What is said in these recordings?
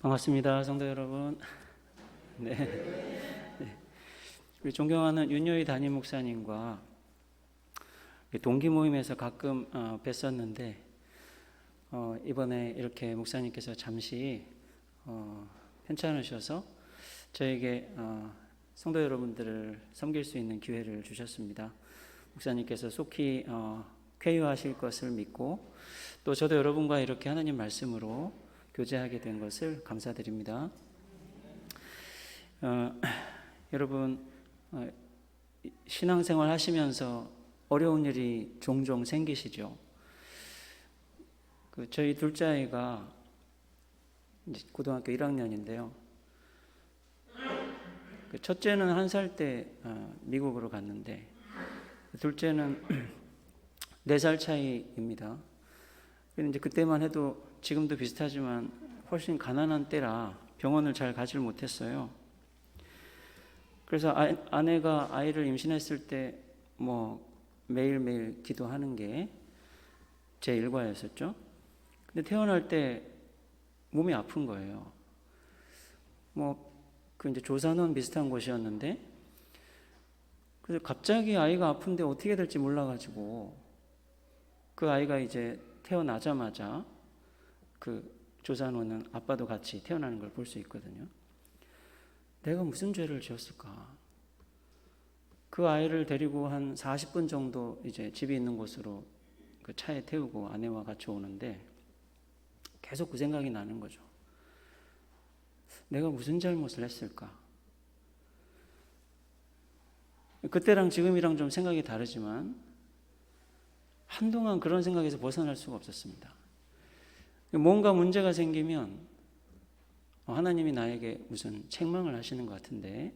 반갑습니다, 성도 여러분. 네. 네. 우리 존경하는 윤여희 담임 목사님과 동기 모임에서 가끔 뵀었는데 이번에 이렇게 목사님께서 잠시 편찮으셔서 저에게 성도 여러분들을 섬길 수 있는 기회를 주셨습니다. 목사님께서 속히 쾌유하실 것을 믿고 또 저도 여러분과 이렇게 하나님 말씀으로 교제하게 된 것을 감사드립니다. 여러분 신앙생활 하시면서 어려운 일이 종종 생기시죠. 저희 둘째 아이가 이제 고등학교 1학년인데요. 첫째는 1살 때 미국으로 갔는데 둘째는 4살 차이입니다. 이제 그때만 해도 지금도 비슷하지만 훨씬 가난한 때라 병원을 잘 가지를 못했어요. 그래서 아내가 아이를 임신했을 때 매일매일 기도하는 게 제 일과였었죠. 근데 태어날 때 몸이 아픈 거예요. 이제 조산원 비슷한 곳이었는데 그래서 갑자기 아이가 아픈데 어떻게 될지 몰라가지고 그 아이가 이제 태어나자마자 그 조산원은 아빠도 같이 태어나는 걸 볼 수 있거든요. 내가 무슨 죄를 지었을까? 그 아이를 데리고 한 40분 정도 이제 집이 있는 곳으로 그 차에 태우고 아내와 같이 오는데 계속 그 생각이 나는 거죠. 내가 무슨 잘못을 했을까? 그때랑 지금이랑 좀 생각이 다르지만 한동안 그런 생각에서 벗어날 수가 없었습니다. 뭔가 문제가 생기면 하나님이 나에게 무슨 책망을 하시는 것 같은데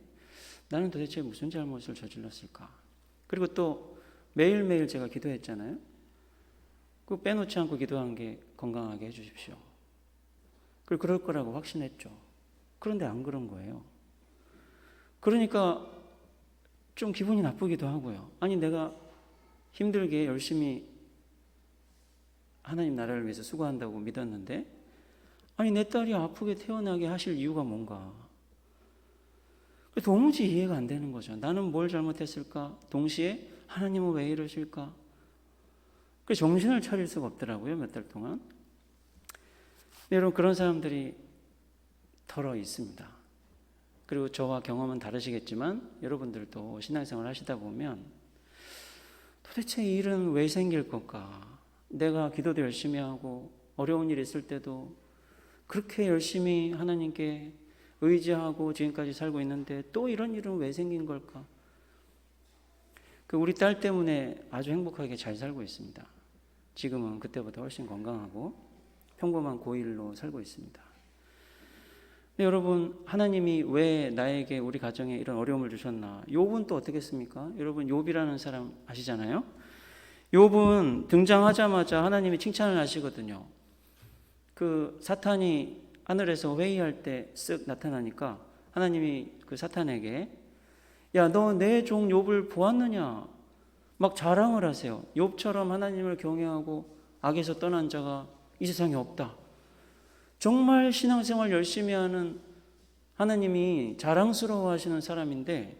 나는 도대체 무슨 잘못을 저질렀을까? 그리고 또 매일매일 제가 기도했잖아요. 그 빼놓지 않고 기도한 게 건강하게 해주십시오. 그리고 그럴 거라고 확신했죠. 그런데 안 그런 거예요. 그러니까 좀 기분이 나쁘기도 하고요. 아니 내가 힘들게 열심히 하나님 나라를 위해서 수고한다고 믿었는데 아니 내 딸이 아프게 태어나게 하실 이유가 뭔가 도무지 이해가 안 되는 거죠. 나는 뭘 잘못했을까? 동시에 하나님은 왜 이러실까? 정신을 차릴 수가 없더라고요, 몇 달 동안. 여러분 그런 사람들이 덜어 있습니다. 그리고 저와 경험은 다르시겠지만 여러분들도 신앙생활 하시다 보면 도대체 이 일은 왜 생길 걸까? 내가 기도도 열심히 하고 어려운 일 있을 때도 그렇게 열심히 하나님께 의지하고 지금까지 살고 있는데 또 이런 일은 왜 생긴 걸까? 우리 딸 때문에 아주 행복하게 잘 살고 있습니다. 지금은 그때보다 훨씬 건강하고 평범한 고1로 살고 있습니다. 근데 여러분 하나님이 왜 나에게 우리 가정에 이런 어려움을 주셨나? 욥은 또 어떻게 했습니까? 여러분 욥이라는 사람 아시잖아요. 욥은 등장하자마자 하나님이 칭찬을 하시거든요. 그 사탄이 하늘에서 회의할 때 쓱 나타나니까 하나님이 그 사탄에게 야, 너 내 종 욥을 보았느냐? 막 자랑을 하세요. 욥처럼 하나님을 경외하고 악에서 떠난 자가 이 세상에 없다. 정말 신앙생활 열심히 하는 하나님이 자랑스러워 하시는 사람인데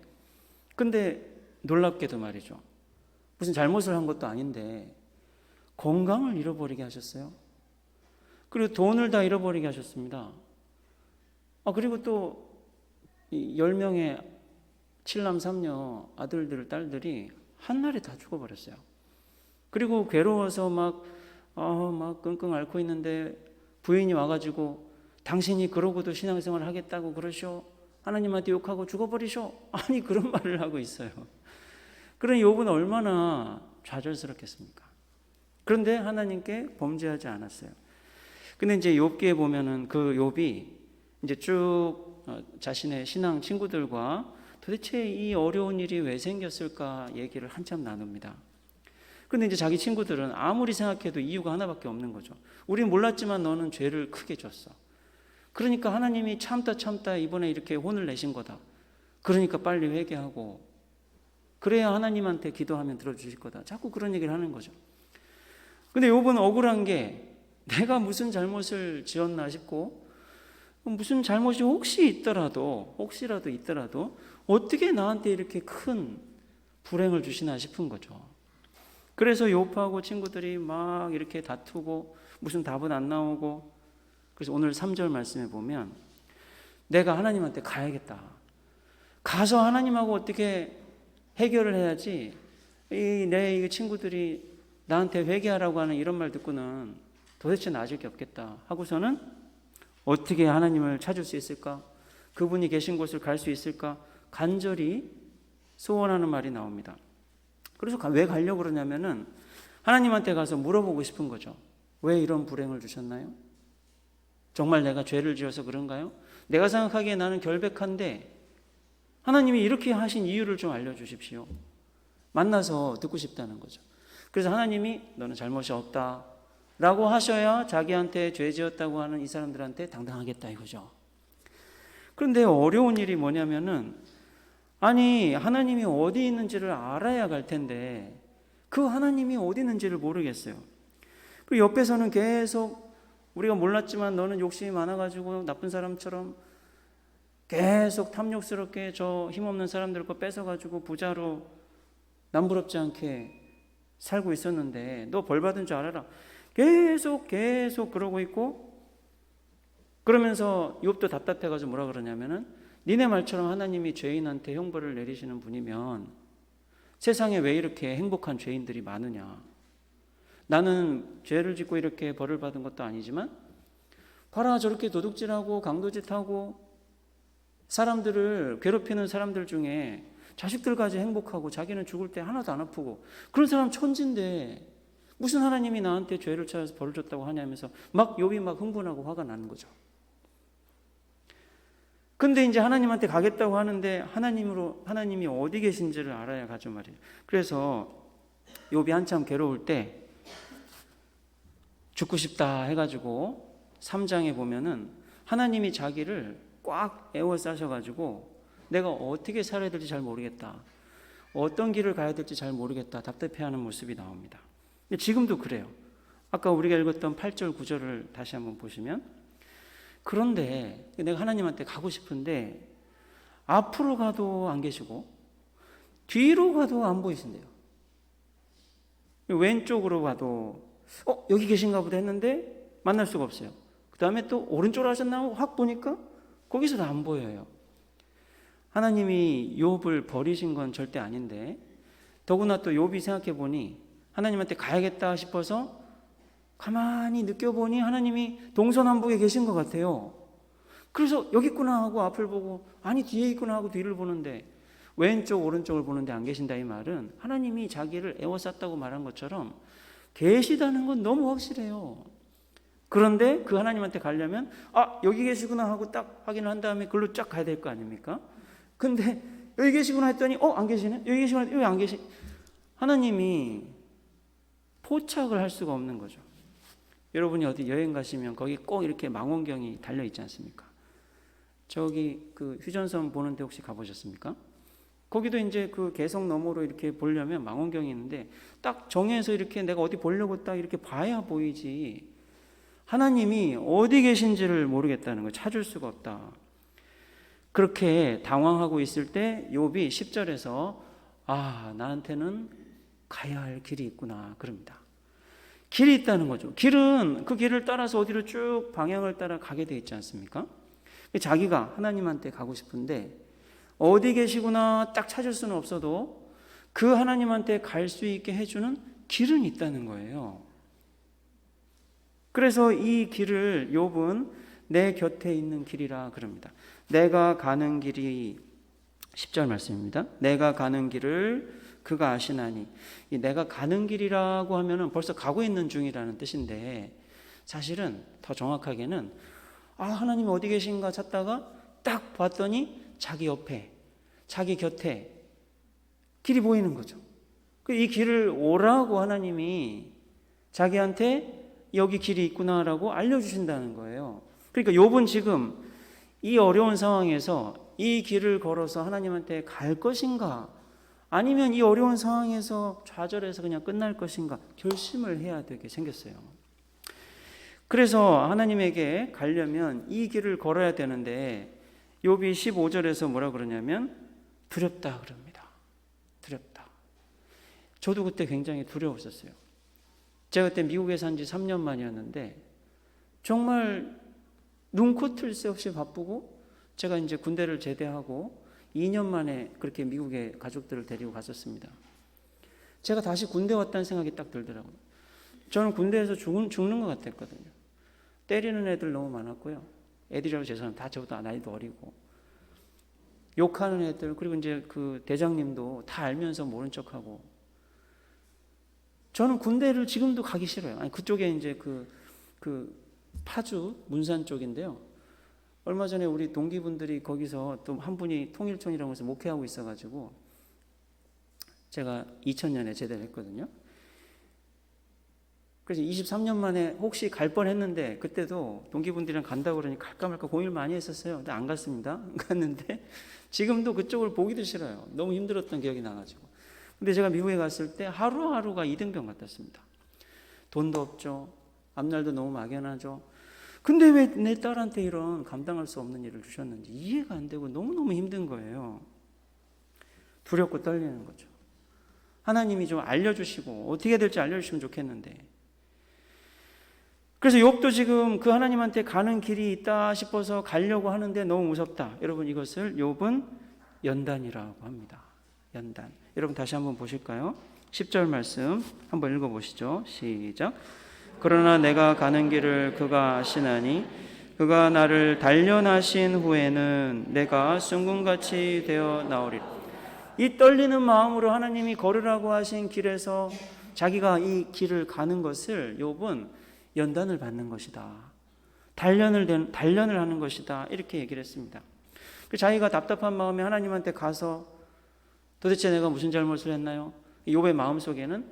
근데 놀랍게도 말이죠. 무슨 잘못을 한 것도 아닌데 건강을 잃어버리게 하셨어요. 그리고 돈을 다 잃어버리게 하셨습니다. 그리고 또 10명의 7남 3녀 아들들 딸들이 한날에 다 죽어버렸어요. 그리고 괴로워서 막 끙끙 앓고 있는데 부인이 와가지고 당신이 그러고도 신앙생활을 하겠다고 그러셔? 하나님한테 욕하고 죽어버리셔? 아니 그런 말을 하고 있어요. 그런 욥은 얼마나 좌절스럽겠습니까? 그런데 하나님께 범죄하지 않았어요. 근데 이제 욥기에 보면은 그 욥이 이제 쭉 자신의 신앙 친구들과 도대체 이 어려운 일이 왜 생겼을까 얘기를 한참 나눕니다. 근데 이제 자기 친구들은 아무리 생각해도 이유가 하나밖에 없는 거죠. 우린 몰랐지만 너는 죄를 크게 졌어. 그러니까 하나님이 참다 이번에 이렇게 혼을 내신 거다. 그러니까 빨리 회개하고 그래야 하나님한테 기도하면 들어주실 거다. 자꾸 그런 얘기를 하는 거죠. 근데 욥은 억울한 게 내가 무슨 잘못을 지었나 싶고 무슨 잘못이 혹시라도 있더라도 어떻게 나한테 이렇게 큰 불행을 주시나 싶은 거죠. 그래서 욥하고 친구들이 막 이렇게 다투고 무슨 답은 안 나오고, 그래서 오늘 3절 말씀에 보면 내가 하나님한테 가야겠다. 가서 하나님하고 어떻게 해결을 해야지 내 친구들이 나한테 회개하라고 하는 이런 말 듣고는 도대체 나아질 게 없겠다 하고서는 어떻게 하나님을 찾을 수 있을까? 그분이 계신 곳을 갈 수 있을까? 간절히 소원하는 말이 나옵니다. 그래서 왜 가려고 그러냐면은 하나님한테 가서 물어보고 싶은 거죠. 왜 이런 불행을 주셨나요? 정말 내가 죄를 지어서 그런가요? 내가 생각하기에 나는 결백한데 하나님이 이렇게 하신 이유를 좀 알려주십시오. 만나서 듣고 싶다는 거죠. 그래서 하나님이 너는 잘못이 없다 라고 하셔야 자기한테 죄 지었다고 하는 이 사람들한테 당당하겠다 이거죠. 그런데 어려운 일이 뭐냐면은, 아니 하나님이 어디 있는지를 알아야 갈 텐데 그 하나님이 어디 있는지를 모르겠어요. 그리고 옆에서는 계속 우리가 몰랐지만 너는 욕심이 많아가지고 나쁜 사람처럼 계속 탐욕스럽게 저 힘없는 사람들 거 뺏어가지고 부자로 남부럽지 않게 살고 있었는데 너 벌 받은 줄 알아라. 계속 그러고 있고, 그러면서 욥도 답답해가지고 뭐라 그러냐면은 니네 말처럼 하나님이 죄인한테 형벌을 내리시는 분이면 세상에 왜 이렇게 행복한 죄인들이 많으냐. 나는 죄를 짓고 이렇게 벌을 받은 것도 아니지만 봐라 저렇게 도둑질하고 강도짓하고 사람들을 괴롭히는 사람들 중에 자식들까지 행복하고 자기는 죽을 때 하나도 안 아프고 그런 사람 천진데 무슨 하나님이 나한테 죄를 찾아서 벌을 줬다고 하냐면서 막 욥이 막 흥분하고 화가 나는 거죠. 근데 이제 하나님한테 가겠다고 하는데 하나님이 어디 계신지를 알아야 가죠 말이에요. 그래서 욥이 한참 괴로울 때 죽고 싶다 해가지고 3장에 보면은 하나님이 자기를 꽉 에워싸셔가지고 내가 어떻게 살아야 될지 잘 모르겠다, 어떤 길을 가야 될지 잘 모르겠다 답답해하는 모습이 나옵니다. 근데 지금도 그래요. 아까 우리가 읽었던 8절 9절을 다시 한번 보시면, 그런데 내가 하나님한테 가고 싶은데 앞으로 가도 안 계시고 뒤로 가도 안 보이신대요. 왼쪽으로 가도 여기 계신가 보다 했는데 만날 수가 없어요. 그 다음에 또 오른쪽으로 하셨나 확 보니까 거기서도 안 보여요. 하나님이 욥을 버리신 건 절대 아닌데, 더구나 또 욥이 생각해 보니 하나님한테 가야겠다 싶어서 가만히 느껴보니 하나님이 동서남북에 계신 것 같아요. 그래서 여기 있구나 하고 앞을 보고, 아니 뒤에 있구나 하고 뒤를 보는데 왼쪽 오른쪽을 보는데 안 계신다, 이 말은 하나님이 자기를 에워쌌다고 말한 것처럼 계시다는 건 너무 확실해요. 그런데 그 하나님한테 가려면 여기 계시구나 하고 딱 확인을 한 다음에 글로 쫙 가야 될 거 아닙니까? 근데 여기 계시구나 했더니 안 계시네? 여기 계시구나 여기 안 계시. 하나님이 포착을 할 수가 없는 거죠. 여러분이 어디 여행 가시면 거기 꼭 이렇게 망원경이 달려 있지 않습니까? 저기 그 휴전선 보는데 혹시 가보셨습니까? 거기도 이제 그 개성 너머로 이렇게 보려면 망원경이 있는데 딱 정해서 이렇게 내가 어디 보려고 딱 이렇게 봐야 보이지, 하나님이 어디 계신지를 모르겠다는 거, 찾을 수가 없다. 그렇게 당황하고 있을 때 욥이 10절에서 나한테는 가야 할 길이 있구나 그럽니다. 길이 있다는 거죠. 길은 그 길을 따라서 어디로 쭉 방향을 따라 가게 돼 있지 않습니까? 자기가 하나님한테 가고 싶은데 어디 계시구나 딱 찾을 수는 없어도 그 하나님한테 갈 수 있게 해주는 길은 있다는 거예요. 그래서 이 길을 욥은 내 곁에 있는 길이라 그럽니다. 내가 가는 길이 10절 말씀입니다. 내가 가는 길을 그가 아시나니. 이 내가 가는 길이라고 하면은 벌써 가고 있는 중이라는 뜻인데, 사실은 더 정확하게는 하나님 어디 계신가 찾다가 딱 봤더니 자기 옆에, 자기 곁에 길이 보이는 거죠. 이 길을 오라고 하나님이 자기한테 여기 길이 있구나라고 알려주신다는 거예요. 그러니까 욥은 지금 이 어려운 상황에서 이 길을 걸어서 하나님한테 갈 것인가, 아니면 이 어려운 상황에서 좌절해서 그냥 끝날 것인가 결심을 해야 되게 생겼어요. 그래서 하나님에게 가려면 이 길을 걸어야 되는데 욥이 15절에서 뭐라 그러냐면 두렵다 그럽니다. 두렵다. 저도 그때 굉장히 두려웠었어요. 제가 그때 미국에 산 지 3년 만이었는데 정말 눈코 뜰 새 없이 바쁘고, 제가 이제 군대를 제대하고 2년 만에 그렇게 미국에 가족들을 데리고 갔었습니다. 제가 다시 군대 왔다는 생각이 딱 들더라고요. 저는 군대에서 죽는 것 같았거든요. 때리는 애들 너무 많았고요. 애들이라고 죄송합니다. 다 저보다 나이도 어리고. 욕하는 애들, 그리고 이제 그 대장님도 다 알면서 모른 척하고. 저는 군대를 지금도 가기 싫어요. 아니, 그쪽에 이제 그 파주 문산 쪽인데요. 얼마 전에 우리 동기분들이 거기서 또 한 분이 통일촌이라고 해서 목회하고 있어가지고 제가 2000년에 제대를 했거든요. 그래서 23년 만에 혹시 갈 뻔했는데 그때도 동기분들이랑 간다고 그러니 갈까 말까 고민을 많이 했었어요. 근데 안 갔습니다. 안 갔는데 지금도 그쪽을 보기도 싫어요. 너무 힘들었던 기억이 나가지고. 근데 제가 미국에 갔을 때 하루하루가 이등병 같았습니다. 돈도 없죠. 앞날도 너무 막연하죠. 근데 왜 내 딸한테 이런 감당할 수 없는 일을 주셨는지 이해가 안 되고 너무너무 힘든 거예요. 두렵고 떨리는 거죠. 하나님이 좀 알려주시고 어떻게 될지 알려주시면 좋겠는데. 그래서 욥도 지금 그 하나님한테 가는 길이 있다 싶어서 가려고 하는데 너무 무섭다. 여러분, 이것을 욥은 연단이라고 합니다. 연단. 여러분 다시 한번 보실까요? 10절 말씀 한번 읽어보시죠. 시작. 그러나 내가 가는 길을 그가 아시나니 그가 나를 단련하신 후에는 내가 순금같이 되어 나오리라. 이 떨리는 마음으로 하나님이 걸으라고 하신 길에서 자기가 이 길을 가는 것을 욥은 연단을 받는 것이다. 단련을 하는 것이다. 이렇게 얘기를 했습니다. 자기가 답답한 마음에 하나님한테 가서 도대체 내가 무슨 잘못을 했나요? 욥의 마음속에는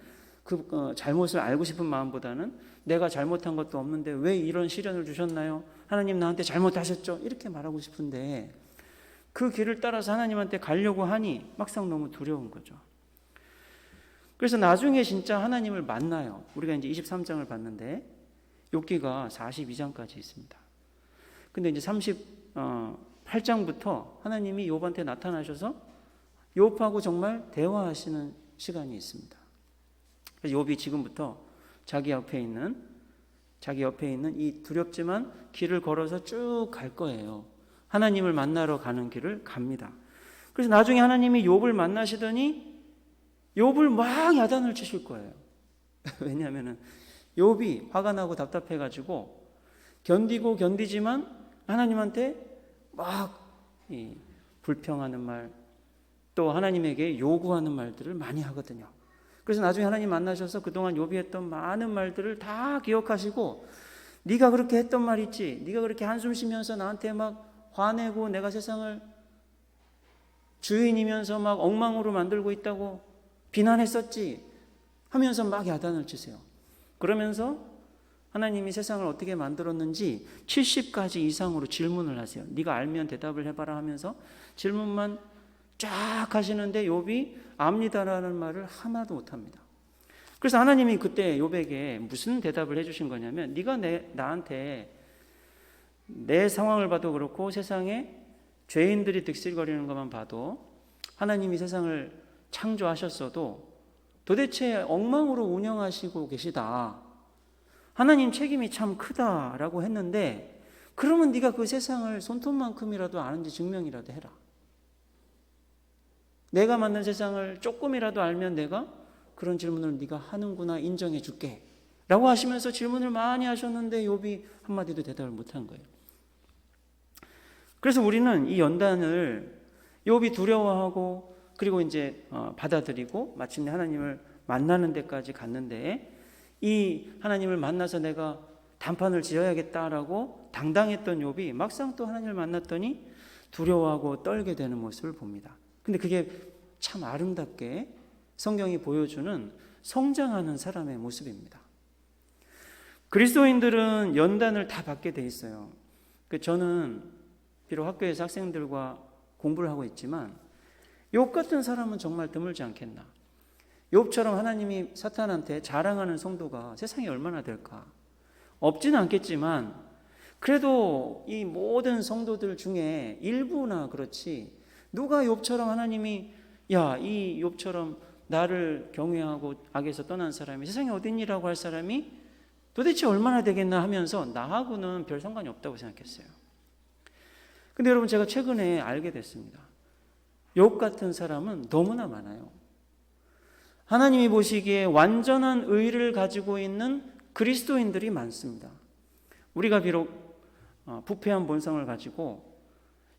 그 잘못을 알고 싶은 마음보다는 내가 잘못한 것도 없는데 왜 이런 시련을 주셨나요? 하나님 나한테 잘못하셨죠? 이렇게 말하고 싶은데 그 길을 따라서 하나님한테 가려고 하니 막상 너무 두려운 거죠. 그래서 나중에 진짜 하나님을 만나요. 우리가 이제 23장을 봤는데 욥기가 42장까지 있습니다. 근데 이제 38장부터 하나님이 욥한테 나타나셔서 욥하고 정말 대화하시는 시간이 있습니다. 그래서 욥이 지금부터 자기 옆에 있는 이 두렵지만 길을 걸어서 쭉 갈 거예요. 하나님을 만나러 가는 길을 갑니다. 그래서 나중에 하나님이 욥을 만나시더니 욥을 막 야단을 치실 거예요. 왜냐하면 욥이 화가 나고 답답해가지고 견디지만 하나님한테 막 불평하는 말, 또 하나님에게 요구하는 말들을 많이 하거든요. 그래서 나중에 하나님 만나셔서 그동안 욥이 했던 많은 말들을 다 기억하시고, 네가 그렇게 했던 말 있지, 네가 그렇게 한숨 쉬면서 나한테 막 화내고 내가 세상을 주인이면서 막 엉망으로 만들고 있다고 비난했었지 하면서 막 야단을 치세요. 그러면서 하나님이 세상을 어떻게 만들었는지 70가지 이상으로 질문을 하세요. 네가 알면 대답을 해봐라 하면서 질문만 쫙 하시는데 욥이 압니다라는 말을 하나도 못합니다. 그래서 하나님이 그때 욥에게 무슨 대답을 해주신 거냐면, 네가 나한테 내 상황을 봐도 그렇고 세상에 죄인들이 득실거리는 것만 봐도 하나님이 세상을 창조하셨어도 도대체 엉망으로 운영하시고 계시다. 하나님 책임이 참 크다라고 했는데, 그러면 네가 그 세상을 손톱만큼이라도 아는지 증명이라도 해라. 내가 만든 세상을 조금이라도 알면 내가 그런 질문을 네가 하는구나 인정해 줄게 라고 하시면서 질문을 많이 하셨는데 욥이 한마디도 대답을 못한 거예요. 그래서 우리는 이 연단을 욥이 두려워하고 그리고 이제 받아들이고 마침내 하나님을 만나는 데까지 갔는데, 이 하나님을 만나서 내가 단판을 지어야겠다라고 당당했던 욥이 막상 또 하나님을 만났더니 두려워하고 떨게 되는 모습을 봅니다. 근데 그게 참 아름답게 성경이 보여주는 성장하는 사람의 모습입니다. 그리스도인들은 연단을 다 받게 돼 있어요. 저는 비록 학교에서 학생들과 공부를 하고 있지만 욥 같은 사람은 정말 드물지 않겠나. 욥처럼 하나님이 사탄한테 자랑하는 성도가 세상에 얼마나 될까. 없지는 않겠지만 그래도 이 모든 성도들 중에 일부나 그렇지 누가 욥처럼 하나님이 야, 이 욥처럼 나를 경외하고 악에서 떠난 사람이 세상에 어딨니라고 할 사람이 도대체 얼마나 되겠나 하면서 나하고는 별 상관이 없다고 생각했어요. 근데 여러분 제가 최근에 알게 됐습니다. 욥 같은 사람은 너무나 많아요. 하나님이 보시기에 완전한 의를 가지고 있는 그리스도인들이 많습니다. 우리가 비록 부패한 본성을 가지고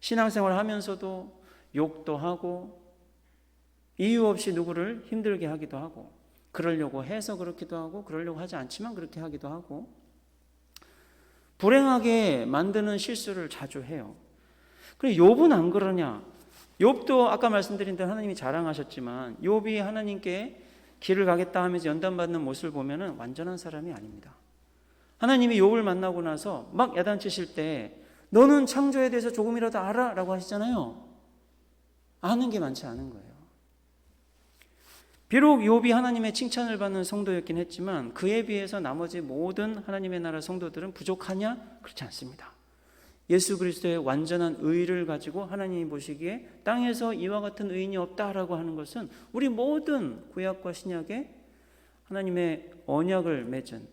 신앙생활을 하면서도 욕도 하고 이유 없이 누구를 힘들게 하기도 하고 그러려고 해서 그렇기도 하고 그러려고 하지 않지만 그렇게 하기도 하고 불행하게 만드는 실수를 자주 해요. 그런데 욥은 안 그러냐? 욥도 아까 말씀드린 대로 하나님이 자랑하셨지만 욥이 하나님께 길을 가겠다 하면서 연단받는 모습을 보면 완전한 사람이 아닙니다. 하나님이 욥을 만나고 나서 막 야단치실 때 너는 창조에 대해서 조금이라도 알아? 라고 하시잖아요. 아는 게 많지 않은 거예요. 비록 욥이 하나님의 칭찬을 받는 성도였긴 했지만 그에 비해서 나머지 모든 하나님의 나라 성도들은 부족하냐? 그렇지 않습니다. 예수 그리스도의 완전한 의를 가지고 하나님이 보시기에 땅에서 이와 같은 의인이 없다라고 하는 것은 우리 모든 구약과 신약에 하나님의 언약을 맺은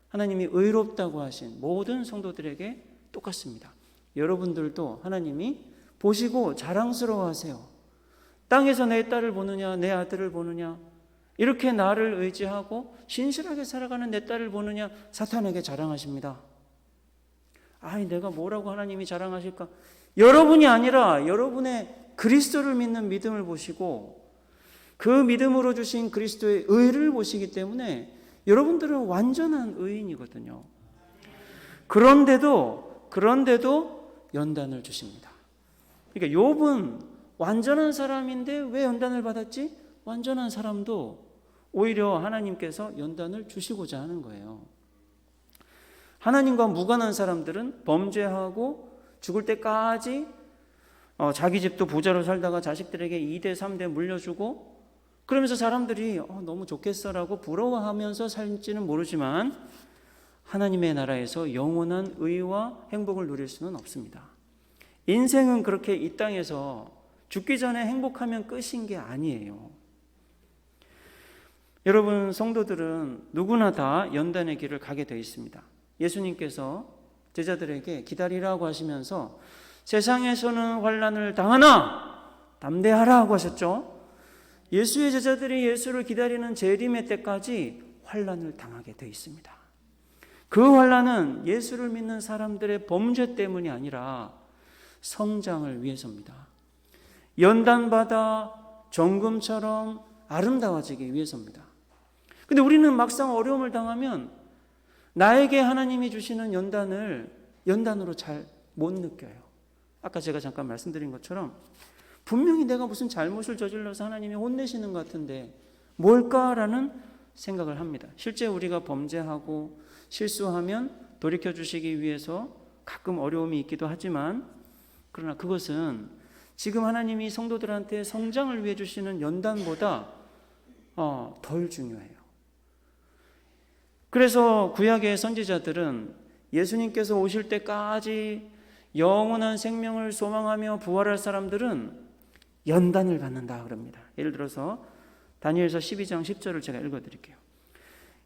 하나님이 의롭다고 하신 모든 성도들에게 똑같습니다. 여러분들도 하나님이 보시고 자랑스러워하세요. 땅에서 내 딸을 보느냐 내 아들을 보느냐 이렇게 나를 의지하고 신실하게 살아가는 내 딸을 보느냐 사탄에게 자랑하십니다. 아이 내가 뭐라고 하나님이 자랑하실까? 여러분이 아니라 여러분의 그리스도를 믿는 믿음을 보시고 그 믿음으로 주신 그리스도의 의를 보시기 때문에 여러분들은 완전한 의인이거든요. 그런데도 연단을 주십니다. 그러니까 욥은 완전한 사람인데 왜 연단을 받았지? 완전한 사람도 오히려 하나님께서 연단을 주시고자 하는 거예요. 하나님과 무관한 사람들은 범죄하고 죽을 때까지 자기 집도 부자로 살다가 자식들에게 2대 3대 물려주고 그러면서 사람들이 너무 좋겠어라고 부러워하면서 살지는 모르지만 하나님의 나라에서 영원한 의와 행복을 누릴 수는 없습니다. 인생은 그렇게 이 땅에서 죽기 전에 행복하면 끝인 게 아니에요. 여러분 성도들은 누구나 다 연단의 길을 가게 되어 있습니다. 예수님께서 제자들에게 기다리라고 하시면서 세상에서는 환난을 당하나 담대하라고 하셨죠. 예수의 제자들이 예수를 기다리는 재림의 때까지 환난을 당하게 되어 있습니다. 그 환난은 예수를 믿는 사람들의 범죄 때문이 아니라 성장을 위해서입니다. 연단받아 정금처럼 아름다워지기 위해서입니다. 근데 우리는 막상 어려움을 당하면 나에게 하나님이 주시는 연단으로 잘 못 느껴요. 아까 제가 잠깐 말씀드린 것처럼 분명히 내가 무슨 잘못을 저질러서 하나님이 혼내시는 것 같은데 뭘까라는 생각을 합니다. 실제 우리가 범죄하고 실수하면 돌이켜주시기 위해서 가끔 어려움이 있기도 하지만 그러나 그것은 지금 하나님이 성도들한테 성장을 위해 주시는 연단보다 덜 중요해요. 그래서 구약의 선지자들은 예수님께서 오실 때까지 영원한 생명을 소망하며 부활할 사람들은 연단을 받는다 그럽니다. 예를 들어서 다니엘서 12장 10절을 제가 읽어드릴게요.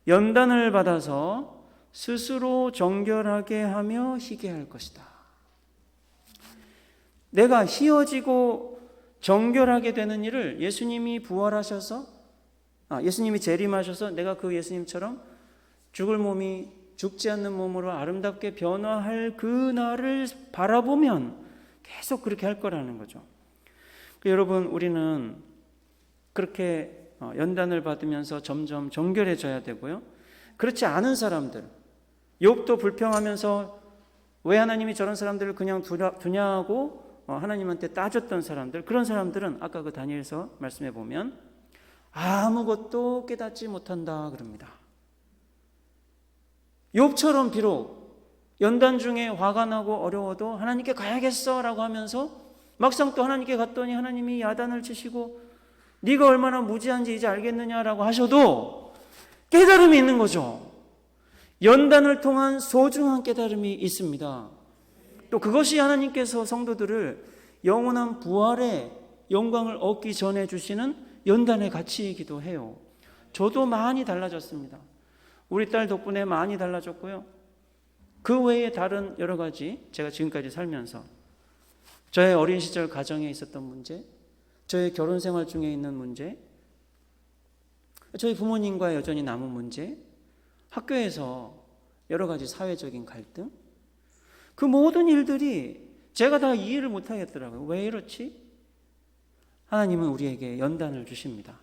연단을 받아서 스스로 정결하게 하며 희게 할 것이다. 내가 희어지고 정결하게 되는 일을 예수님이 부활하셔서 예수님이 재림하셔서 내가 그 예수님처럼 죽을 몸이 죽지 않는 몸으로 아름답게 변화할 그 날을 바라보면 계속 그렇게 할 거라는 거죠. 여러분 우리는 그렇게 연단을 받으면서 점점 정결해져야 되고요. 그렇지 않은 사람들, 욥도 불평하면서 왜 하나님이 저런 사람들을 그냥 두냐 하고 하나님한테 따졌던 사람들, 그런 사람들은 아까 그 다니엘서 말씀해 보면 아무것도 깨닫지 못한다 그럽니다. 욥처럼 비록 연단 중에 화가 나고 어려워도 하나님께 가야겠어 라고 하면서 막상 또 하나님께 갔더니 하나님이 야단을 치시고 네가 얼마나 무지한지 이제 알겠느냐라고 하셔도 깨달음이 있는 거죠. 연단을 통한 소중한 깨달음이 있습니다. 또 그것이 하나님께서 성도들을 영원한 부활의 영광을 얻기 전에 주시는 연단의 가치이기도 해요. 저도 많이 달라졌습니다. 우리 딸 덕분에 많이 달라졌고요. 그 외에 다른 여러 가지 제가 지금까지 살면서 저의 어린 시절 가정에 있었던 문제, 저의 결혼 생활 중에 있는 문제, 저희 부모님과 여전히 남은 문제, 학교에서 여러 가지 사회적인 갈등, 그 모든 일들이 제가 다 이해를 못하겠더라고요. 왜 이렇지? 하나님은 우리에게 연단을 주십니다.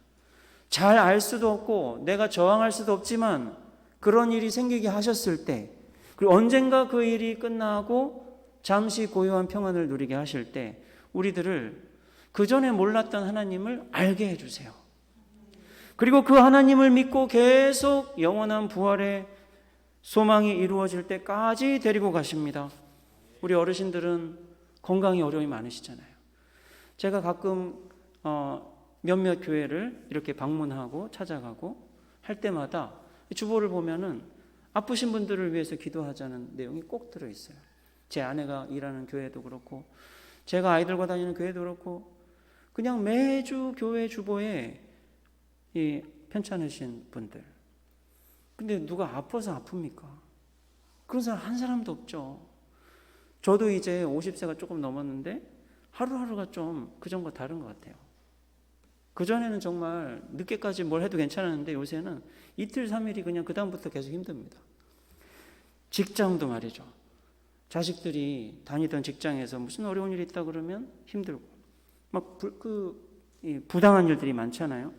잘 알 수도 없고 내가 저항할 수도 없지만 그런 일이 생기게 하셨을 때, 그리고 언젠가 그 일이 끝나고 잠시 고요한 평안을 누리게 하실 때 우리들을 그 전에 몰랐던 하나님을 알게 해주세요. 그리고 그 하나님을 믿고 계속 영원한 부활의 소망이 이루어질 때까지 데리고 가십니다. 우리 어르신들은 건강에 어려움이 많으시잖아요. 제가 가끔 몇몇 교회를 이렇게 방문하고 찾아가고 할 때마다 주보를 보면은 아프신 분들을 위해서 기도하자는 내용이 꼭 들어있어요. 제 아내가 일하는 교회도 그렇고 제가 아이들과 다니는 교회도 그렇고 그냥 매주 교회 주보에 이 편찮으신 분들. 근데 누가 아파서 아픕니까? 그런 사람 한 사람도 없죠. 저도 이제 50세가 조금 넘었는데 하루하루가 좀 그전과 다른 것 같아요. 그전에는 정말 늦게까지 뭘 해도 괜찮았는데 요새는 이틀 3일이 그냥 그 다음부터 계속 힘듭니다. 직장도 말이죠. 자식들이 다니던 직장에서 무슨 어려운 일이 있다 그러면 힘들고 막 부당한 일들이 많잖아요.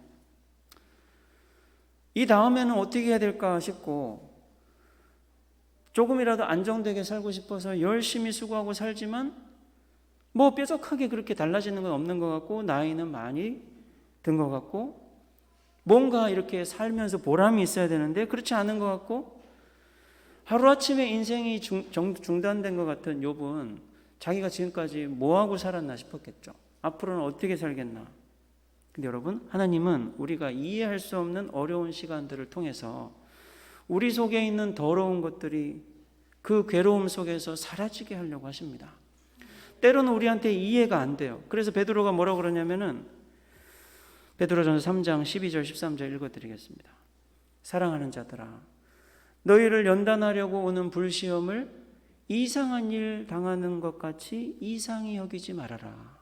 이 다음에는 어떻게 해야 될까 싶고 조금이라도 안정되게 살고 싶어서 열심히 수고하고 살지만 뭐 뾰족하게 그렇게 달라지는 건 없는 것 같고 나이는 많이 든 것 같고 뭔가 이렇게 살면서 보람이 있어야 되는데 그렇지 않은 것 같고 하루아침에 인생이 중단된 것 같은 욥은 자기가 지금까지 뭐하고 살았나 싶었겠죠. 앞으로는 어떻게 살겠나. 근데 여러분, 하나님은 우리가 이해할 수 없는 어려운 시간들을 통해서 우리 속에 있는 더러운 것들이 그 괴로움 속에서 사라지게 하려고 하십니다. 때로는 우리한테 이해가 안 돼요. 그래서 베드로가 뭐라고 그러냐면은 베드로전서 3장 12절 13절 읽어드리겠습니다. 사랑하는 자들아, 너희를 연단하려고 오는 불시험을 이상한 일 당하는 것 같이 이상히 여기지 말아라.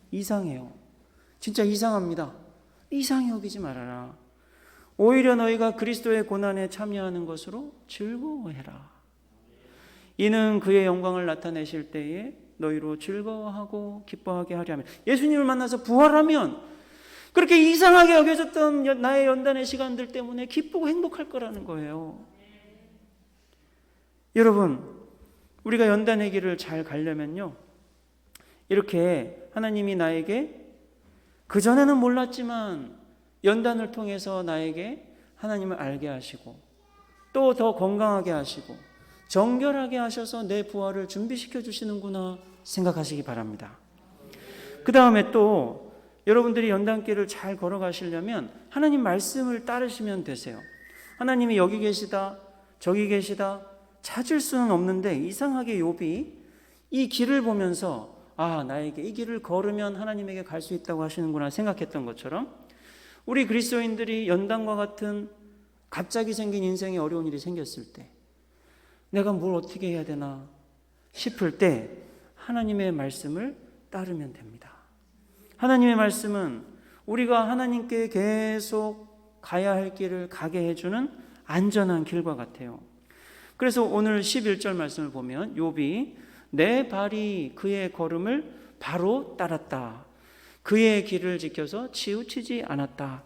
이상해요. 진짜 이상합니다. 이상히 여기지 말아라. 오히려 너희가 그리스도의 고난에 참여하는 것으로 즐거워해라. 이는 그의 영광을 나타내실 때에 너희로 즐거워하고 기뻐하게 하려 하면, 예수님을 만나서 부활하면 그렇게 이상하게 여겨졌던 나의 연단의 시간들 때문에 기쁘고 행복할 거라는 거예요. 여러분, 우리가 연단의 길을 잘 가려면요, 이렇게 하나님이 나에게 그전에는 몰랐지만 연단을 통해서 나에게 하나님을 알게 하시고 또 더 건강하게 하시고 정결하게 하셔서 내 부활을 준비시켜 주시는구나 생각하시기 바랍니다. 그 다음에 또 여러분들이 연단길을 잘 걸어가시려면 하나님 말씀을 따르시면 되세요. 하나님이 여기 계시다 저기 계시다 찾을 수는 없는데 이상하게 욥이 이 길을 보면서 나에게 이 길을 걸으면 하나님에게 갈 수 있다고 하시는구나 생각했던 것처럼 우리 그리스도인들이 연단과 같은 갑자기 생긴 인생에 어려운 일이 생겼을 때 내가 뭘 어떻게 해야 되나 싶을 때 하나님의 말씀을 따르면 됩니다. 하나님의 말씀은 우리가 하나님께 계속 가야 할 길을 가게 해주는 안전한 길과 같아요. 그래서 오늘 11절 말씀을 보면 욥이 내 발이 그의 걸음을 바로 따랐다. 그의 길을 지켜서 치우치지 않았다.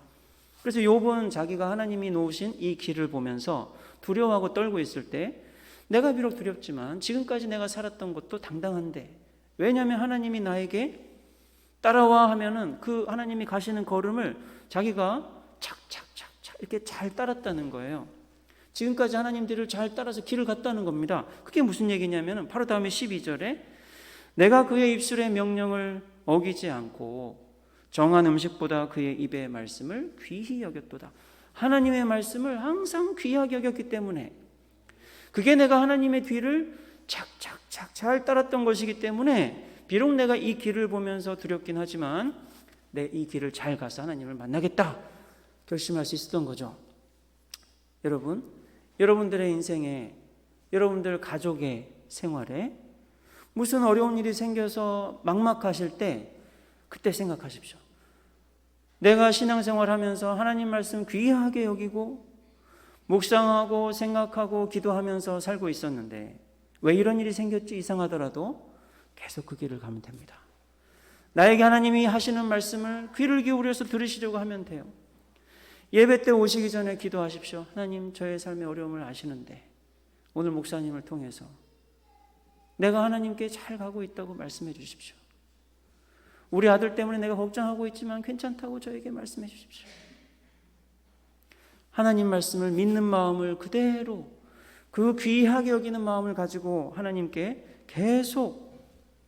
그래서 욥은 자기가 하나님이 놓으신 이 길을 보면서 두려워하고 떨고 있을 때 내가 비록 두렵지만 지금까지 내가 살았던 것도 당당한데 왜냐하면 하나님이 나에게 따라와 하면은 그 하나님이 가시는 걸음을 자기가 착착착착 이렇게 잘 따랐다는 거예요. 지금까지 하나님들을 잘 따라서 길을 갔다는 겁니다. 그게 무슨 얘기냐면은 바로 다음에 12절에 내가 그의 입술의 명령을 어기지 않고 정한 음식보다 그의 입의 말씀을 귀히 여겼도다. 하나님의 말씀을 항상 귀하게 여겼기 때문에, 그게 내가 하나님의 뒤를 착착착 잘 따랐던 것이기 때문에 비록 내가 이 길을 보면서 두렵긴 하지만 내 이 길을 잘 가서 하나님을 만나겠다 결심할 수 있었던 거죠. 여러분, 여러분들의 인생에, 여러분들 가족의 생활에 무슨 어려운 일이 생겨서 막막하실 때 그때 생각하십시오. 내가 신앙생활하면서 하나님 말씀 귀하게 여기고 묵상하고 생각하고 기도하면서 살고 있었는데 왜 이런 일이 생겼지 이상하더라도 계속 그 길을 가면 됩니다. 나에게 하나님이 하시는 말씀을 귀를 기울여서 들으시려고 하면 돼요. 예배 때 오시기 전에 기도하십시오. 하나님, 저의 삶의 어려움을 아시는데 오늘 목사님을 통해서 내가 하나님께 잘 가고 있다고 말씀해 주십시오. 우리 아들 때문에 내가 걱정하고 있지만 괜찮다고 저에게 말씀해 주십시오. 하나님 말씀을 믿는 마음을 그대로, 그 귀하게 여기는 마음을 가지고 하나님께 계속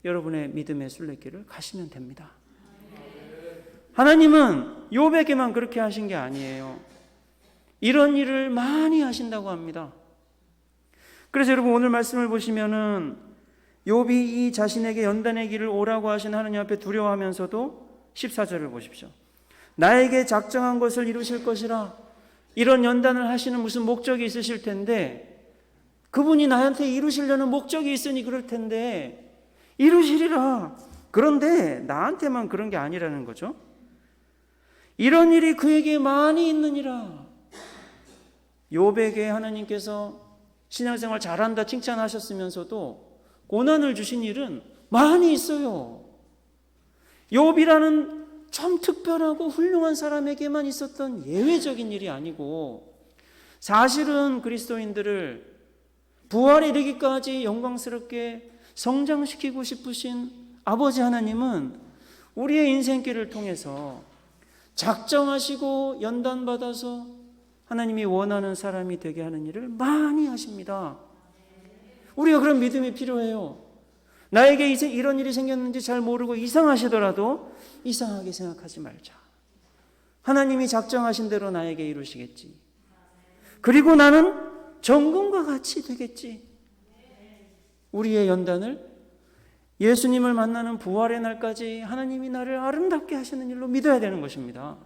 여러분의 믿음의 순례길을 가시면 됩니다. 하나님은 욥에게만 그렇게 하신 게 아니에요. 이런 일을 많이 하신다고 합니다. 그래서 여러분 오늘 말씀을 보시면은 욥이 이 자신에게 연단의 길을 오라고 하신 하나님 앞에 두려워하면서도 14절을 보십시오. 나에게 작정한 것을 이루실 것이라. 이런 연단을 하시는 무슨 목적이 있으실 텐데, 그분이 나한테 이루시려는 목적이 있으니 그럴 텐데 이루시리라. 그런데 나한테만 그런 게 아니라는 거죠. 이런 일이 그에게 많이 있느니라. 욥에게 하나님께서 신앙생활 잘한다 칭찬하셨으면서도 고난을 주신 일은 많이 있어요. 욥이라는 참 특별하고 훌륭한 사람에게만 있었던 예외적인 일이 아니고, 사실은 그리스도인들을 부활에 이르기까지 영광스럽게 성장시키고 싶으신 아버지 하나님은 우리의 인생길을 통해서 작정하시고 연단받아서 하나님이 원하는 사람이 되게 하는 일을 많이 하십니다. 우리가 그런 믿음이 필요해요. 나에게 이런 일이 생겼는지 잘 모르고 이상하시더라도 이상하게 생각하지 말자. 하나님이 작정하신 대로 나에게 이루시겠지. 그리고 나는 정금과 같이 되겠지. 우리의 연단을 예수님을 만나는 부활의 날까지 하나님이 나를 아름답게 하시는 일로 믿어야 되는 것입니다.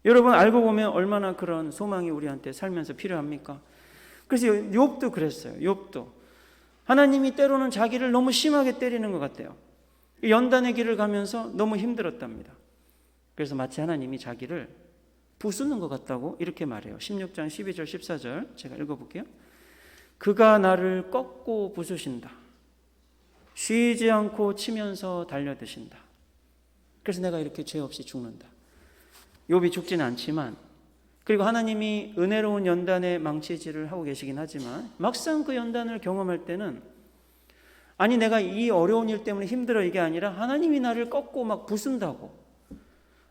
여러분, 알고 보면 얼마나 그런 소망이 우리한테 살면서 필요합니까? 그래서 욥도 그랬어요. 욥도 하나님이 때로는 자기를 너무 심하게 때리는 것 같아요. 연단의 길을 가면서 너무 힘들었답니다. 그래서 마치 하나님이 자기를 부수는 것 같다고 이렇게 말해요. 16장 12절 14절 제가 읽어볼게요. 그가 나를 꺾고 부수신다. 쉬지 않고 치면서 달려드신다. 그래서 내가 이렇게 죄 없이 죽는다. 욥이 죽지는 않지만, 그리고 하나님이 은혜로운 연단의 망치질을 하고 계시긴 하지만 막상 그 연단을 경험할 때는, 아니 내가 이 어려운 일 때문에 힘들어 이게 아니라 하나님이 나를 꺾고 막 부순다고,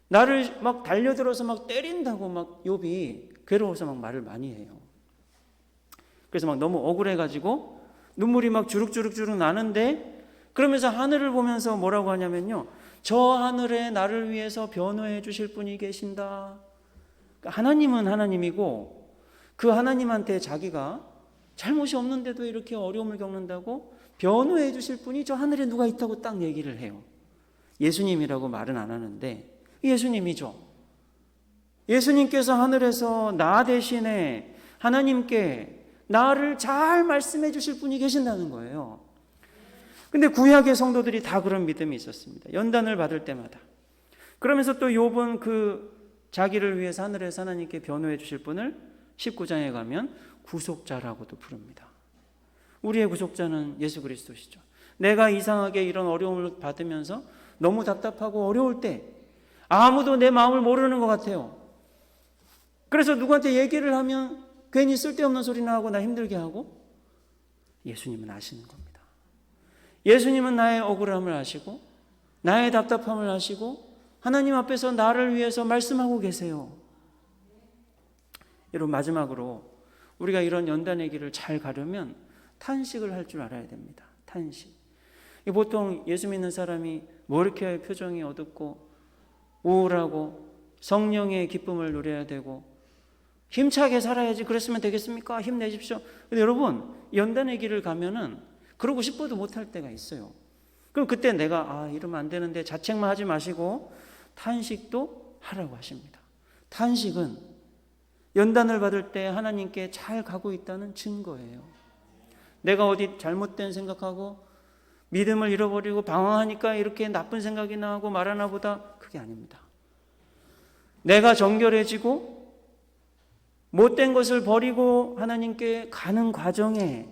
나를 막 달려들어서 막 때린다고 막 욥이 괴로워서 막 말을 많이 해요. 그래서 막 너무 억울해가지고 눈물이 막 주룩주룩 나는데, 그러면서 하늘을 보면서 뭐라고 하냐면요, 저 하늘에 나를 위해서 변호해 주실 분이 계신다. 하나님은 하나님이고 그 하나님한테 자기가 잘못이 없는데도 이렇게 어려움을 겪는다고 변호해 주실 분이 저 하늘에 누가 있다고 딱 얘기를 해요. 예수님이라고 말은 안 하는데 예수님이죠. 예수님께서 하늘에서 나 대신에 하나님께 나를 잘 말씀해 주실 분이 계신다는 거예요. 근데 구약의 성도들이 다 그런 믿음이 있었습니다. 연단을 받을 때마다. 그러면서 또 욥은 그 자기를 위해서 하늘에서 하나님께 변호해 주실 분을 19장에 가면 구속자라고도 부릅니다. 우리의 구속자는 예수 그리스도시죠. 내가 이상하게 이런 어려움을 받으면서 너무 답답하고 어려울 때 아무도 내 마음을 모르는 것 같아요. 그래서 누구한테 얘기를 하면 괜히 쓸데없는 소리나 하고 나 힘들게 하고, 예수님은 아시는 겁니다. 예수님은 나의 억울함을 아시고 나의 답답함을 아시고 하나님 앞에서 나를 위해서 말씀하고 계세요. 여러분, 마지막으로 우리가 이런 연단의 길을 잘 가려면 탄식을 할 줄 알아야 됩니다. 탄식. 보통 예수 믿는 사람이 뭐 이렇게 표정이 어둡고 우울하고 성령의 기쁨을 누려야 되고 힘차게 살아야지. 그랬으면 되겠습니까? 힘내십시오. 근데 여러분, 연단의 길을 가면은 그러고 싶어도 못할 때가 있어요. 그럼 그때 내가 이러면 안 되는데 자책만 하지 마시고 탄식도 하라고 하십니다. 탄식은 연단을 받을 때 하나님께 잘 가고 있다는 증거예요. 내가 어디 잘못된 생각하고 믿음을 잃어버리고 방황하니까 이렇게 나쁜 생각이 나고 말하나 보다, 그게 아닙니다. 내가 정결해지고 못된 것을 버리고 하나님께 가는 과정에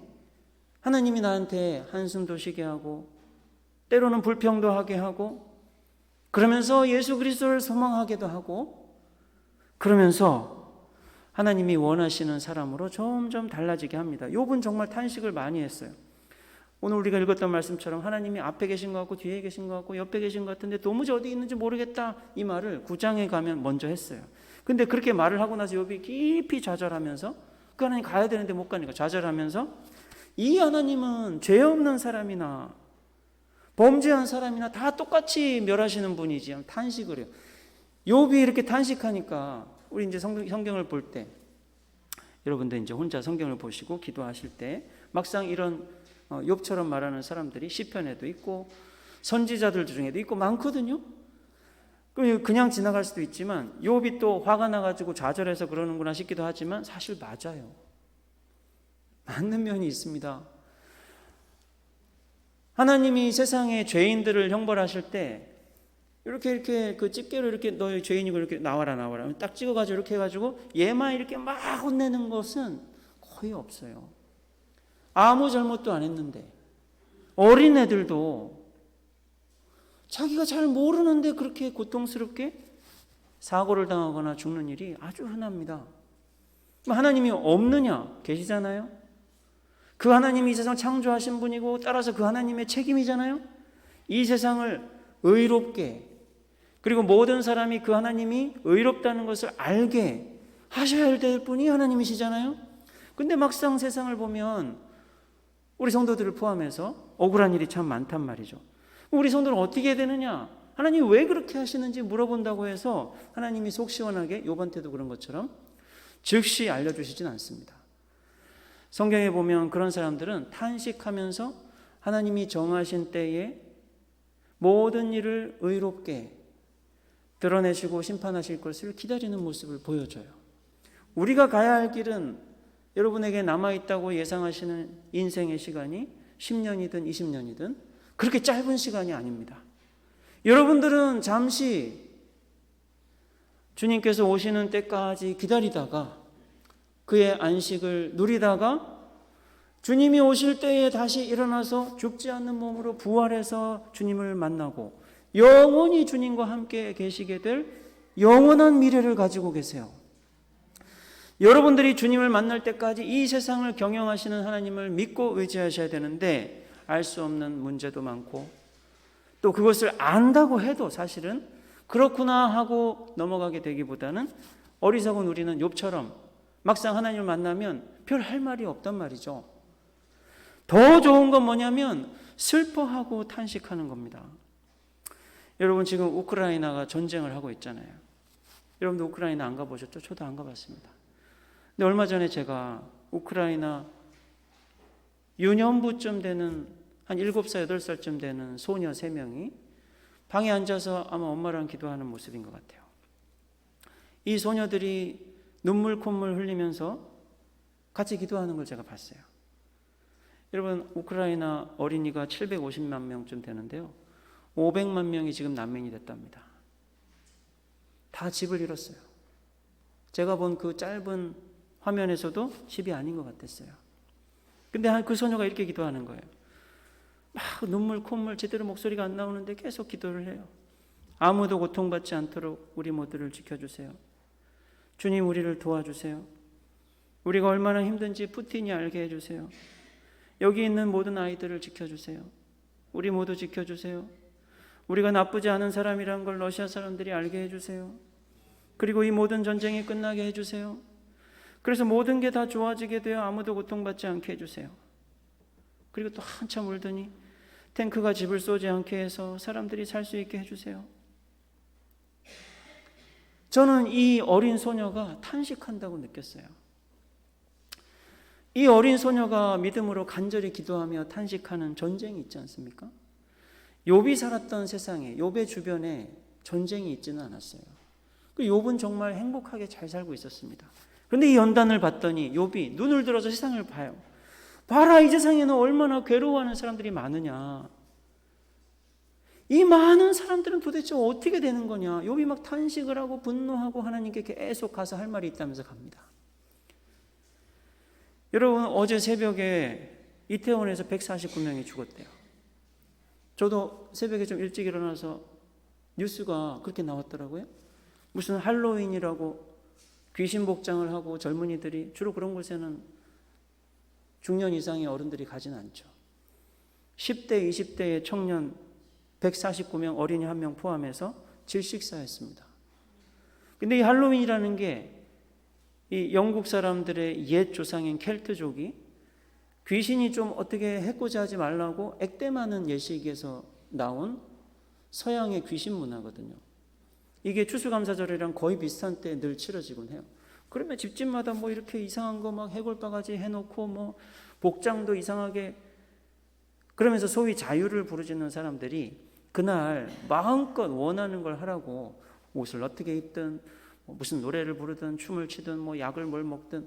하나님이 나한테 한숨도 쉬게 하고 때로는 불평도 하게 하고 그러면서 예수 그리스도를 소망하게도 하고 그러면서 하나님이 원하시는 사람으로 점점 달라지게 합니다. 욥은 정말 탄식을 많이 했어요. 오늘 우리가 읽었던 말씀처럼 하나님이 앞에 계신 것 같고 뒤에 계신 것 같고 옆에 계신 것 같은데 도무지 어디 있는지 모르겠다, 이 말을 9장에 가면 먼저 했어요. 근데 그렇게 말을 하고 나서 욥이 깊이 좌절하면서 그 하나님 가야 되는데 못 가니까 좌절하면서 이 하나님은 죄 없는 사람이나 범죄한 사람이나 다 똑같이 멸하시는 분이지, 탄식을 해요. 욥이 이렇게 탄식하니까 우리 이제 성경을 볼 때 여러분들 이제 혼자 성경을 보시고 기도하실 때 막상 이런 욥처럼 말하는 사람들이 시편에도 있고 선지자들 중에도 있고 많거든요. 그냥 지나갈 수도 있지만 욥이 또 화가 나가지고 좌절해서 그러는구나 싶기도 하지만 사실 맞아요. 맞는 면이 있습니다. 하나님이 세상의 죄인들을 형벌하실 때 이렇게 그 집게로 이렇게 너희 죄인이고 이렇게 나와라 딱 찍어가지고 이렇게 해가지고 얘만 이렇게 막 혼내는 것은 거의 없어요. 아무 잘못도 안 했는데 어린애들도 자기가 잘 모르는데 그렇게 고통스럽게 사고를 당하거나 죽는 일이 아주 흔합니다. 하나님이 없느냐? 계시잖아요. 그 하나님이 이 세상을 창조하신 분이고 따라서 그 하나님의 책임이잖아요. 이 세상을 의롭게, 그리고 모든 사람이 그 하나님이 의롭다는 것을 알게 하셔야 될 분이 하나님이시잖아요. 근데 막상 세상을 보면 우리 성도들을 포함해서 억울한 일이 참 많단 말이죠. 우리 성도는 어떻게 해야 되느냐? 하나님이 왜 그렇게 하시는지 물어본다고 해서 하나님이 속 시원하게 욥한테도 그런 것처럼 즉시 알려주시진 않습니다. 성경에 보면 그런 사람들은 탄식하면서 하나님이 정하신 때에 모든 일을 의롭게 드러내시고 심판하실 것을 기다리는 모습을 보여줘요. 우리가 가야 할 길은 여러분에게 남아있다고 예상하시는 인생의 시간이 10년이든 20년이든 그렇게 짧은 시간이 아닙니다. 여러분들은 잠시 주님께서 오시는 때까지 기다리다가 그의 안식을 누리다가 주님이 오실 때에 다시 일어나서 죽지 않는 몸으로 부활해서 주님을 만나고 영원히 주님과 함께 계시게 될 영원한 미래를 가지고 계세요. 여러분들이 주님을 만날 때까지 이 세상을 경영하시는 하나님을 믿고 의지하셔야 되는데 알 수 없는 문제도 많고 또 그것을 안다고 해도 사실은 그렇구나 하고 넘어가게 되기보다는 어리석은 우리는 욥처럼 막상 하나님을 만나면 별 할 말이 없단 말이죠. 더 좋은 건 뭐냐면 슬퍼하고 탄식하는 겁니다. 여러분 지금 우크라이나가 전쟁을 하고 있잖아요. 여러분도 우크라이나 안 가보셨죠? 저도 안 가봤습니다. 근데 얼마 전에 제가 우크라이나 유년부쯤 되는 한 7살, 8살쯤 되는 소녀 3명이 방에 앉아서 아마 엄마랑 기도하는 모습인 것 같아요. 이 소녀들이 눈물 콧물 흘리면서 같이 기도하는 걸 제가 봤어요. 여러분 우크라이나 어린이가 750만 명쯤 되는데요. 500만 명이 지금 난민이 됐답니다. 다 집을 잃었어요. 제가 본 그 짧은 화면에서도 집이 아닌 것 같았어요. 근데 그 소녀가 이렇게 기도하는 거예요. 막 눈물 콧물 제대로 목소리가 안 나오는데 계속 기도를 해요. 아무도 고통받지 않도록 우리 모두를 지켜주세요. 주님 우리를 도와주세요. 우리가 얼마나 힘든지 푸틴이 알게 해주세요. 여기 있는 모든 아이들을 지켜주세요. 우리 모두 지켜주세요. 우리가 나쁘지 않은 사람이라는 걸 러시아 사람들이 알게 해주세요. 그리고 이 모든 전쟁이 끝나게 해주세요. 그래서 모든 게 다 좋아지게 되어 아무도 고통받지 않게 해주세요. 그리고 또 한참 울더니 탱크가 집을 쏘지 않게 해서 사람들이 살 수 있게 해주세요. 저는 이 어린 소녀가 탄식한다고 느꼈어요. 이 어린 소녀가 믿음으로 간절히 기도하며 탄식하는 전쟁이 있지 않습니까? 욥이 살았던 세상에, 욥의 주변에 전쟁이 있지는 않았어요. 욥은 정말 행복하게 잘 살고 있었습니다. 그런데 이 연단을 봤더니 욥이 눈을 들어서 세상을 봐요. 봐라, 이 세상에는 얼마나 괴로워하는 사람들이 많으냐. 이 많은 사람들은 도대체 어떻게 되는 거냐. 욥이 막 탄식을 하고 분노하고 하나님께 계속 가서 할 말이 있다면서 갑니다. 여러분, 어제 새벽에 이태원에서 149명이 죽었대요. 저도 새벽에 좀 일찍 일어나서 뉴스가 그렇게 나왔더라고요. 무슨 할로윈이라고 귀신 복장을 하고 젊은이들이, 주로 그런 곳에는 중년 이상의 어른들이 가진 않죠. 10대, 20대의 청년 149명, 어린이 1명 포함해서 질식사했습니다. 근데 이 할로윈이라는 게 이 영국 사람들의 옛 조상인 켈트족이 귀신이 좀 어떻게 해코지 하지 말라고 액땜하는 예식에서 나온 서양의 귀신 문화거든요. 이게 추수감사절이랑 거의 비슷한 때 늘 치러지곤 해요. 그러면 집집마다 뭐 이렇게 이상한 거 막 해골바가지 해놓고 뭐 복장도 이상하게, 그러면서 소위 자유를 부르짖는 사람들이 그날 마음껏 원하는 걸 하라고 옷을 어떻게 입든 무슨 노래를 부르든 춤을 추든 뭐 약을 뭘 먹든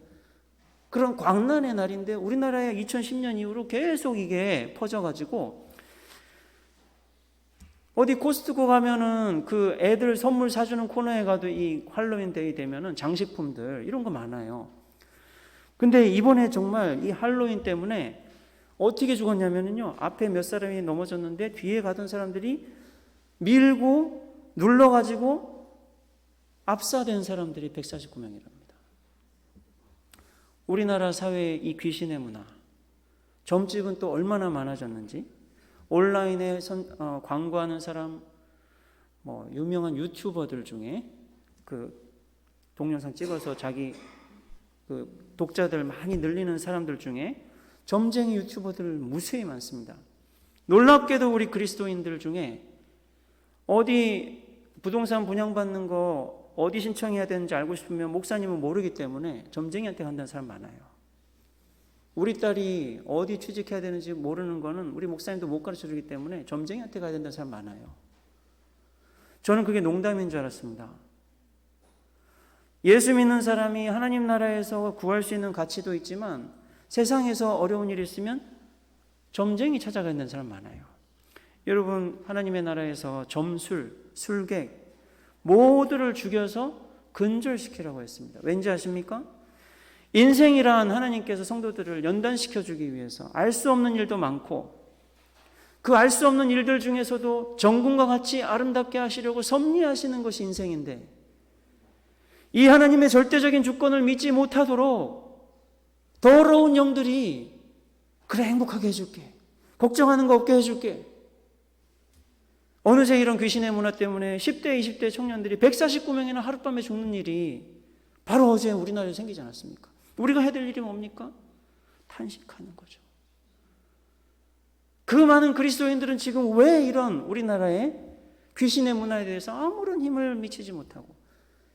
그런 광란의 날인데, 우리나라에 2010년 이후로 계속 이게 퍼져가지고 어디 코스트코 가면은 그 애들 선물 사주는 코너에 가도 이 할로윈 데이 되면은 장식품들 이런 거 많아요. 근데 이번에 정말 이 할로윈 때문에 어떻게 죽었냐면요, 앞에 몇 사람이 넘어졌는데 뒤에 가던 사람들이 밀고 눌러가지고 압사된 사람들이 149명이랍니다. 우리나라 사회의 이 귀신의 문화, 점집은 또 얼마나 많아졌는지, 온라인에 광고하는 사람, 뭐 유명한 유튜버들 중에 그 동영상 찍어서 자기 그 독자들 많이 늘리는 사람들 중에 점쟁이 유튜버들 무수히 많습니다. 놀랍게도 우리 그리스도인들 중에 어디 부동산 분양받는 거 어디 신청해야 되는지 알고 싶으면 목사님은 모르기 때문에 점쟁이한테 간다는 사람 많아요. 우리 딸이 어디 취직해야 되는지 모르는 거는 우리 목사님도 못 가르쳐 주기 때문에 점쟁이한테 가야 된다는 사람 많아요. 저는 그게 농담인 줄 알았습니다. 예수 믿는 사람이 하나님 나라에서 구할 수 있는 가치도 있지만 세상에서 어려운 일이 있으면 점쟁이 찾아가야 되는 사람 많아요. 여러분, 하나님의 나라에서 점술, 술객 모두를 죽여서 근절시키라고 했습니다. 왠지 아십니까? 인생이란 하나님께서 성도들을 연단시켜주기 위해서 알 수 없는 일도 많고, 그 알 수 없는 일들 중에서도 정금과 같이 아름답게 하시려고 섭리하시는 것이 인생인데, 이 하나님의 절대적인 주권을 믿지 못하도록 더러운 영들이 그래 행복하게 해줄게, 걱정하는 거 없게 해줄게, 어느새 이런 귀신의 문화 때문에 10대, 20대 청년들이 149명이나 하룻밤에 죽는 일이 바로 어제 우리나라에 생기지 않았습니까? 우리가 해야 될 일이 뭡니까? 탄식하는 거죠. 그 많은 그리스도인들은 지금 왜 이런 우리나라의 귀신의 문화에 대해서 아무런 힘을 미치지 못하고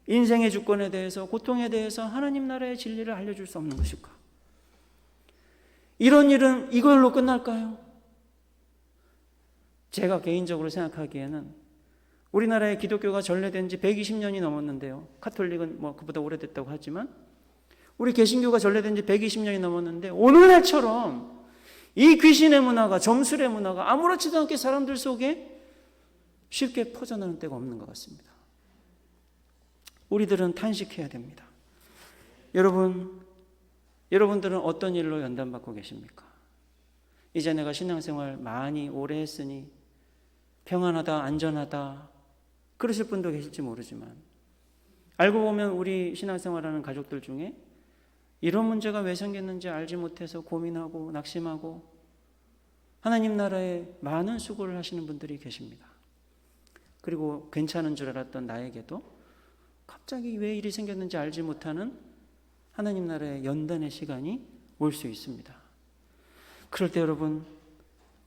인생의 주권에 대해서, 고통에 대해서 하나님 나라의 진리를 알려줄 수 없는 것일까? 이런 일은 이걸로 끝날까요? 제가 개인적으로 생각하기에는 우리나라의 기독교가 전래된 지 120년이 넘었는데요. 카톨릭은 뭐 그보다 오래됐다고 하지만 우리 개신교가 전래된 지 120년이 넘었는데 오늘날처럼 이 귀신의 문화가, 점술의 문화가 아무렇지도 않게 사람들 속에 쉽게 퍼져나가는 때가 없는 것 같습니다. 우리들은 탄식해야 됩니다. 여러분들은 어떤 일로 연단받고 계십니까? 이제 내가 신앙생활 많이 오래 했으니 평안하다, 안전하다 그러실 분도 계실지 모르지만, 알고 보면 우리 신앙생활하는 가족들 중에 이런 문제가 왜 생겼는지 알지 못해서 고민하고 낙심하고 하나님 나라에 많은 수고를 하시는 분들이 계십니다. 그리고 괜찮은 줄 알았던 나에게도 갑자기 왜 일이 생겼는지 알지 못하는 하나님 나라의 연단의 시간이 올 수 있습니다. 그럴 때 여러분,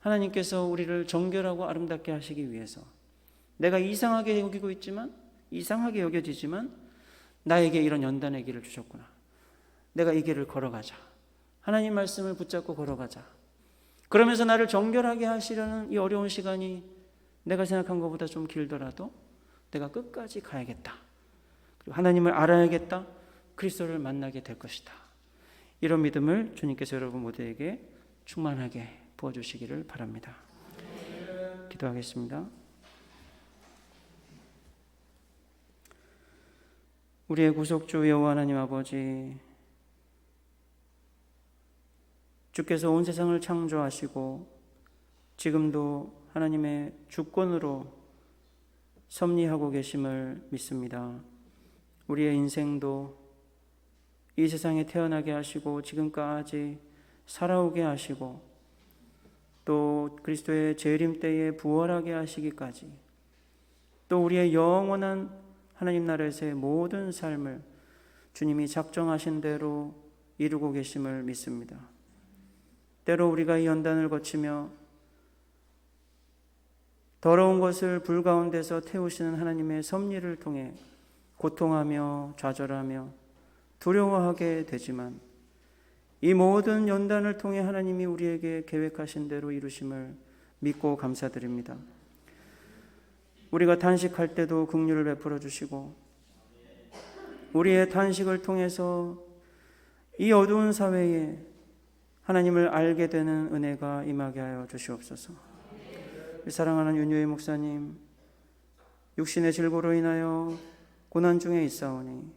하나님께서 우리를 정결하고 아름답게 하시기 위해서 내가 이상하게 여기고 있지만 이상하게 여겨지지만 나에게 이런 연단의 길을 주셨구나. 내가 이 길을 걸어가자. 하나님 말씀을 붙잡고 걸어가자. 그러면서 나를 정결하게 하시려는 이 어려운 시간이 내가 생각한 것보다 좀 길더라도 내가 끝까지 가야겠다. 그리고 하나님을 알아야겠다. 그리스도를 만나게 될 것이다. 이런 믿음을 주님께서 여러분 모두에게 충만하게 부어주시기를 바랍니다. 기도하겠습니다. 우리의 구속주 여호와 하나님 아버지, 주께서 온 세상을 창조하시고 지금도 하나님의 주권으로 섭리하고 계심을 믿습니다. 우리의 인생도 이 세상에 태어나게 하시고 지금까지 살아오게 하시고 또 그리스도의 재림 때에 부활하게 하시기까지 또 우리의 영원한 하나님 나라에서의 모든 삶을 주님이 작정하신 대로 이루고 계심을 믿습니다. 때로 우리가 이 연단을 거치며 더러운 것을 불 가운데서 태우시는 하나님의 섭리를 통해 고통하며 좌절하며 두려워하게 되지만 이 모든 연단을 통해 하나님이 우리에게 계획하신 대로 이루심을 믿고 감사드립니다. 우리가 탄식할 때도 긍휼을 베풀어 주시고 우리의 탄식을 통해서 이 어두운 사회에 하나님을 알게 되는 은혜가 임하게 하여 주시옵소서. 사랑하는 윤효희 목사님, 육신의 질고로 인하여 고난 중에 있사오니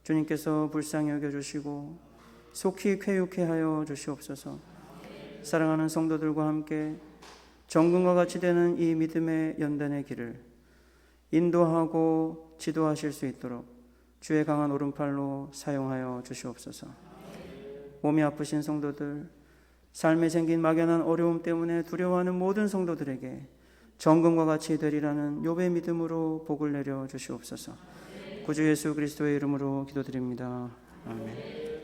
주님께서 불쌍히 여겨주시고 속히 쾌유케 하여 주시옵소서. 사랑하는 성도들과 함께 정금과 같이 되는 이 믿음의 연단의 길을 인도하고 지도하실 수 있도록 주의 강한 오른팔로 사용하여 주시옵소서. 몸이 아프신 성도들, 삶에 생긴 막연한 어려움 때문에 두려워하는 모든 성도들에게 정금과 같이 되리라는 욥의 믿음으로 복을 내려 주시옵소서. 구주 예수 그리스도의 이름으로 기도드립니다. 아멘.